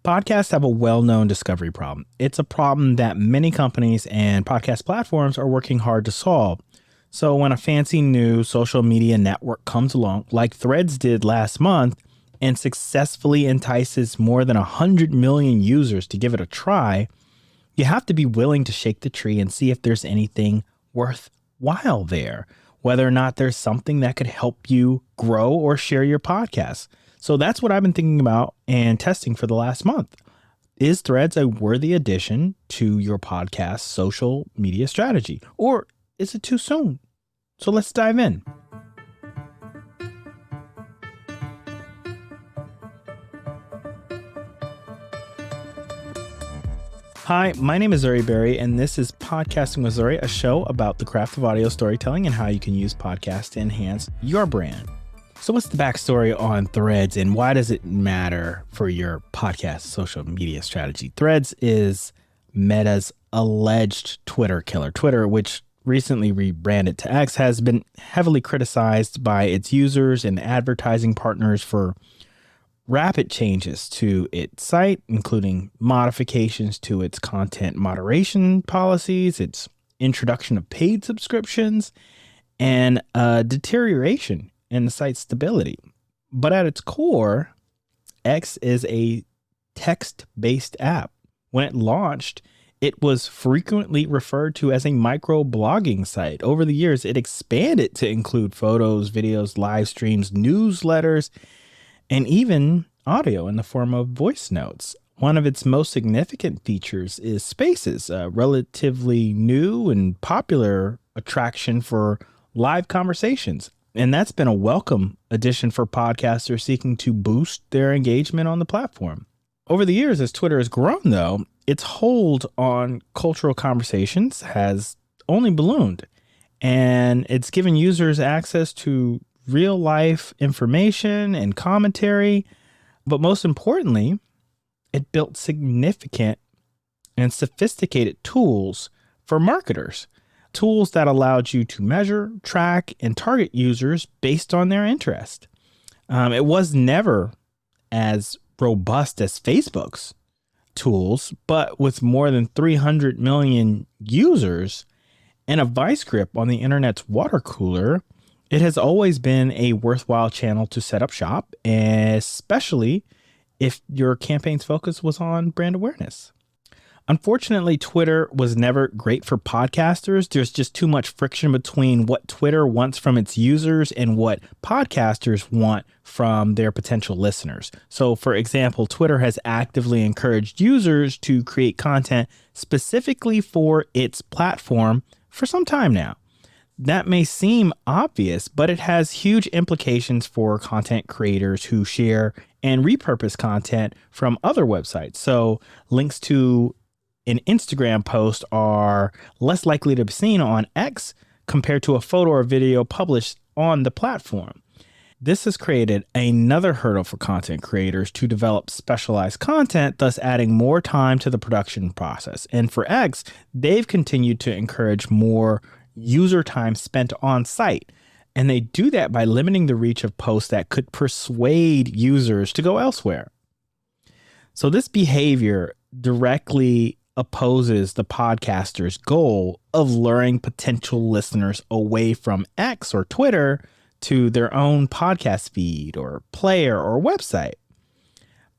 Podcasts have a well-known discovery problem. It's a problem that many companies and podcast platforms are working hard to solve. So when a fancy new social media network comes along, like Threads did last month, and successfully entices more than 100 million users to give it a try, you have to be willing to shake the tree and see if there's anything worthwhile there, whether or not there's something that could help you grow or share your podcast. So that's what I've been thinking about and testing for the last month. Is Threads a worthy addition to your podcast social media strategy, or is it too soon? So let's dive in. Hi, my name is Zuri Berry, and this is Podcasting with Zuri, a show about the craft of audio storytelling and how you can use podcasts to enhance your brand. So what's the backstory on Threads and why does it matter for your podcast social media strategy? Threads is Meta's alleged Twitter killer. Twitter, which recently rebranded to X, has been heavily criticized by its users and advertising partners for rapid changes to its site, including modifications to its content moderation policies, its introduction of paid subscriptions, and deterioration in the site's stability. But at its core, X is a text-based app. When it launched, it was frequently referred to as a micro-blogging site. Over the years, it expanded to include photos, videos, live streams, newsletters, and even audio in the form of voice notes. One of its most significant features is Spaces, a relatively new and popular attraction for live conversations. And that's been a welcome addition for podcasters seeking to boost their engagement on the platform. Over the years, as Twitter has grown, though, its hold on cultural conversations has only ballooned, and it's given users access to real life information and commentary. But most importantly, it built significant and sophisticated tools for marketers, tools that allowed you to measure, track, and target users based on their interest. It was never as robust as Facebook's tools, but with more than 300 million users and a vice grip on the internet's water cooler, it has always been a worthwhile channel to set up shop, especially if your campaign's focus was on brand awareness. Unfortunately, Twitter was never great for podcasters. There's just too much friction between what Twitter wants from its users and what podcasters want from their potential listeners. So, for example, Twitter has actively encouraged users to create content specifically for its platform for some time now. That may seem obvious, but it has huge implications for content creators who share and repurpose content from other websites. So links to an Instagram post are less likely to be seen on X compared to a photo or video published on the platform. This has created another hurdle for content creators to develop specialized content, thus adding more time to the production process. And for X, they've continued to encourage more user time spent on site. And they do that by limiting the reach of posts that could persuade users to go elsewhere. So this behavior directly opposes the podcaster's goal of luring potential listeners away from X or Twitter to their own podcast feed or player or website.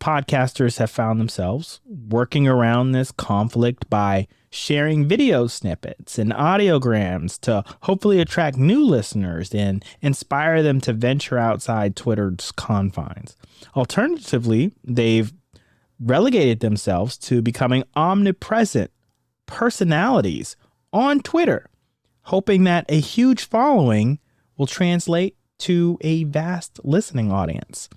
Podcasters have found themselves working around this conflict by sharing video snippets and audiograms to hopefully attract new listeners and inspire them to venture outside Twitter's confines. Alternatively, they've relegated themselves to becoming omnipresent personalities on Twitter, hoping that a huge following will translate to a vast listening audience.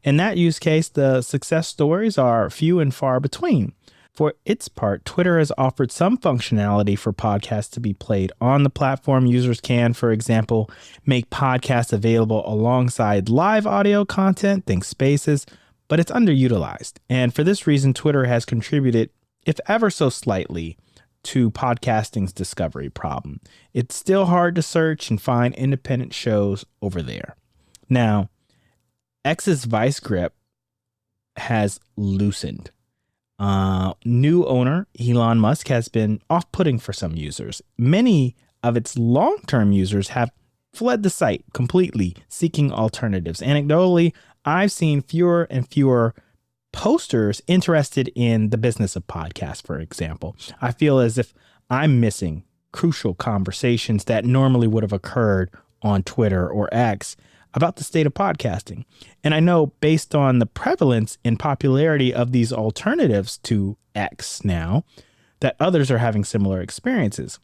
In that use case, the success stories are few and far between. For its part, Twitter has offered some functionality for podcasts to be played on the platform. Users can, for example, make podcasts available alongside live audio content, think Spaces, but it's underutilized. And for this reason, Twitter has contributed, if ever so slightly, to podcasting's discovery problem. It's still hard to search and find independent shows over there. Now, X's vice grip has loosened. New owner Elon Musk has been off-putting for some users. Many of its long-term users have fled the site completely, seeking alternatives. Anecdotally, I've seen fewer and fewer posters interested in the business of podcasts, for example. I feel as if I'm missing crucial conversations that normally would have occurred on Twitter or X about the state of podcasting. And I know based on the prevalence and popularity of these alternatives to X now, that others are having similar experiences.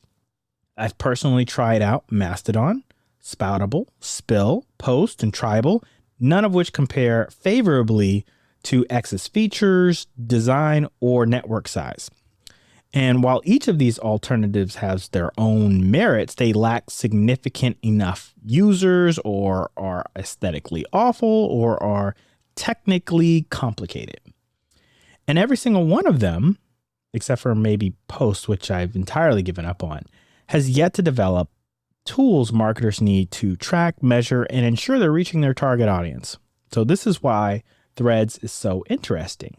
I've personally tried out Mastodon, Spoutable, Spill, Post, and Tribal, none of which compare favorably to X's features, design, or network size. And while each of these alternatives has their own merits, they lack significant enough users, or are aesthetically awful, or are technically complicated. And every single one of them, except for maybe Post, which I've entirely given up on, has yet to develop tools marketers need to track, measure, and ensure they're reaching their target audience. So this is why Threads is so interesting.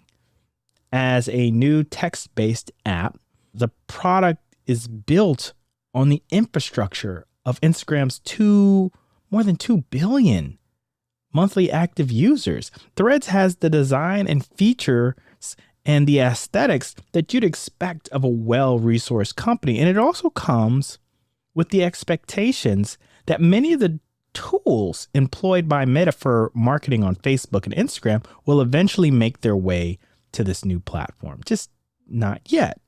As a new text-based app, the product is built on the infrastructure of Instagram's more than 2 billion monthly active users. Threads has the design and features and the aesthetics that you'd expect of a well-resourced company. And it also comes with the expectations that many of the tools employed by Meta for marketing on Facebook and Instagram will eventually make their way to this new platform. Just not yet.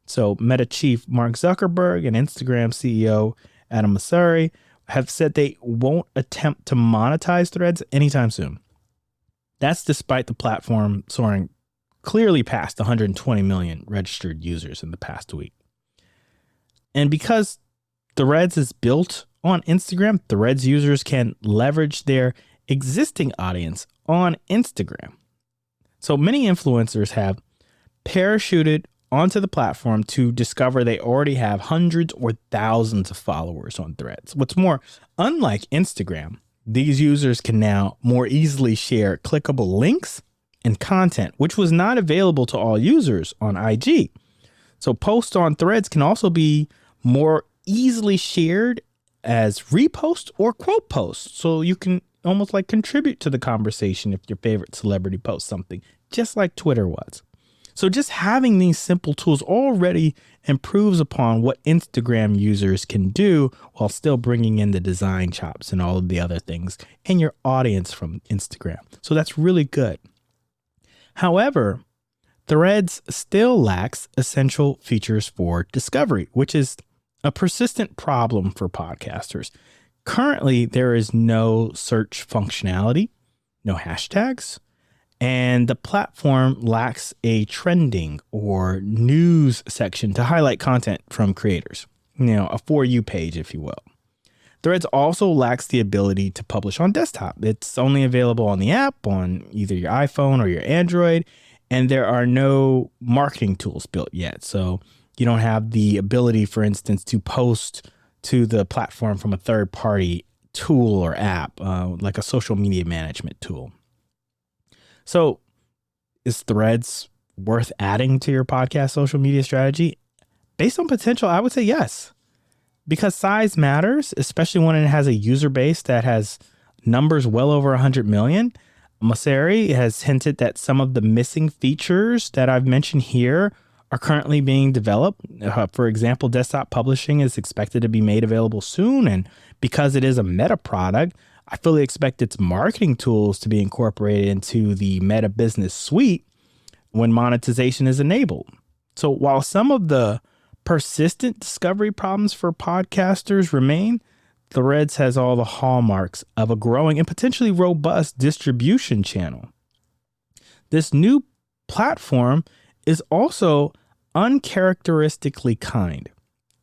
So Meta chief Mark Zuckerberg and Instagram CEO Adam Mosseri have said they won't attempt to monetize Threads anytime soon. That's despite the platform soaring clearly past 120 million registered users in the past week. And because Threads is built on Instagram, Threads users can leverage their existing audience on Instagram. So many influencers have parachuted onto the platform to discover they already have hundreds or thousands of followers on Threads. What's more, unlike Instagram, these users can now more easily share clickable links and content, which was not available to all users on IG. So posts on Threads can also be more easily shared as repost or quote posts. So you can almost like contribute to the conversation if your favorite celebrity posts something, just like Twitter was. So just having these simple tools already improves upon what Instagram users can do while still bringing in the design chops and all of the other things and your audience from Instagram. So that's really good. However, Threads still lacks essential features for discovery, which is a persistent problem for podcasters. Currently, there is no search functionality, no hashtags, and the platform lacks a trending or news section to highlight content from creators, a For You page, if you will. Threads also lacks the ability to publish on desktop. It's only available on the app, on either your iPhone or your Android, and there are no marketing tools built yet. So you don't have the ability, for instance, to post to the platform from a third-party tool or app, like a social media management tool. So is Threads worth adding to your podcast social media strategy? Based on potential, I would say yes, because size matters, especially when it has a user base that has numbers well over 100 million. Mosseri has hinted that some of the missing features that I've mentioned here are currently being developed. For example, desktop publishing is expected to be made available soon. And because it is a Meta product, I fully expect its marketing tools to be incorporated into the Meta Business Suite when monetization is enabled. So while some of the persistent discovery problems for podcasters remain, Threads has all the hallmarks of a growing and potentially robust distribution channel. This new platform is also uncharacteristically kind,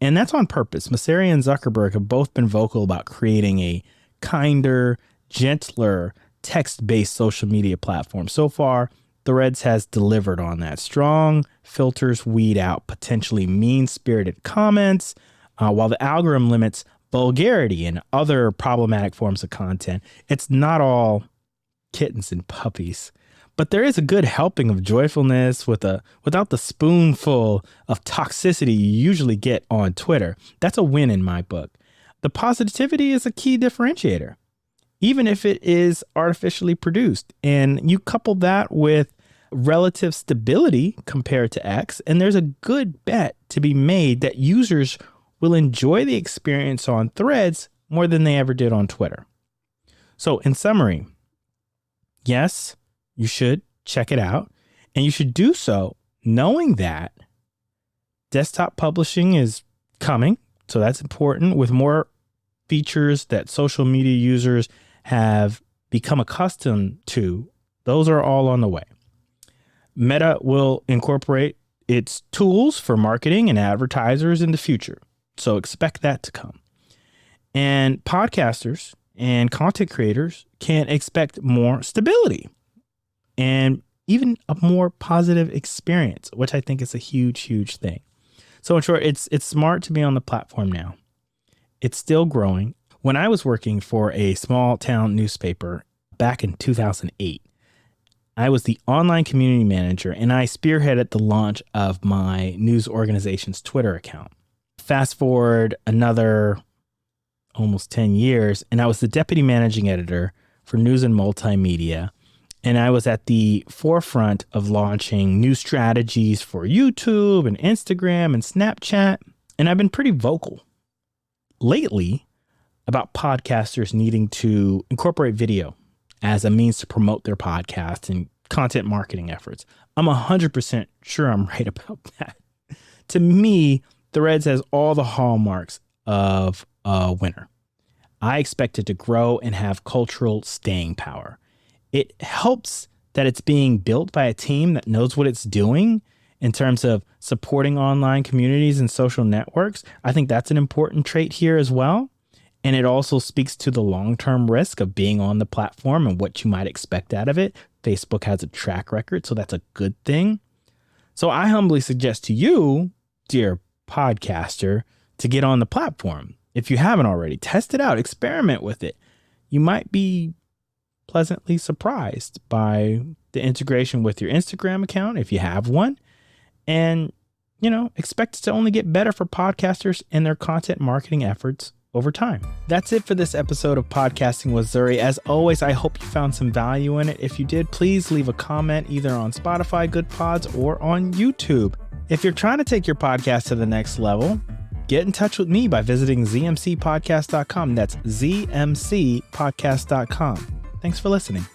and that's on purpose. Mosseri and Zuckerberg have both been vocal about creating a kinder, gentler, text-based social media platform. So far, Threads has delivered on that. Strong filters weed out potentially mean-spirited comments, while the algorithm limits vulgarity and other problematic forms of content. It's not all kittens and puppies. But there is a good helping of joyfulness without the spoonful of toxicity you usually get on Twitter. That's a win in my book. The positivity is a key differentiator, even if it is artificially produced. And you couple that with relative stability compared to X, and there's a good bet to be made that users will enjoy the experience on Threads more than they ever did on Twitter. So in summary, yes, you should check it out, and you should do so knowing that desktop publishing is coming. So that's important, with more features that social media users have become accustomed to. Those are all on the way. Meta will incorporate its tools for marketing and advertisers in the future. So expect that to come. And podcasters and content creators can expect more stability and even a more positive experience, which I think is a huge, huge thing. So in short, it's smart to be on the platform now. It's still growing. When I was working for a small town newspaper back in 2008, I was the online community manager, and I spearheaded the launch of my news organization's Twitter account. Fast forward another almost 10 years, and I was the deputy managing editor for news and multimedia. And I was at the forefront of launching new strategies for YouTube and Instagram and Snapchat. And I've been pretty vocal lately about podcasters needing to incorporate video as a means to promote their podcast and content marketing efforts. I'm 100% sure I'm right about that. To me, Threads has all the hallmarks of a winner. I expect it to grow and have cultural staying power. It helps that it's being built by a team that knows what it's doing in terms of supporting online communities and social networks. I think that's an important trait here as well. And it also speaks to the long-term risk of being on the platform and what you might expect out of it. Facebook has a track record, so that's a good thing. So I humbly suggest to you, dear podcaster, to get on the platform. If you haven't already, test it out, experiment with it. You might be pleasantly surprised by the integration with your Instagram account, if you have one. And, expect it to only get better for podcasters and their content marketing efforts over time. That's it for this episode of Podcasting with Zuri. As always, I hope you found some value in it. If you did, please leave a comment either on Spotify, Good Pods, or on YouTube. If you're trying to take your podcast to the next level, get in touch with me by visiting zmcpodcast.com. That's zmcpodcast.com. Thanks for listening.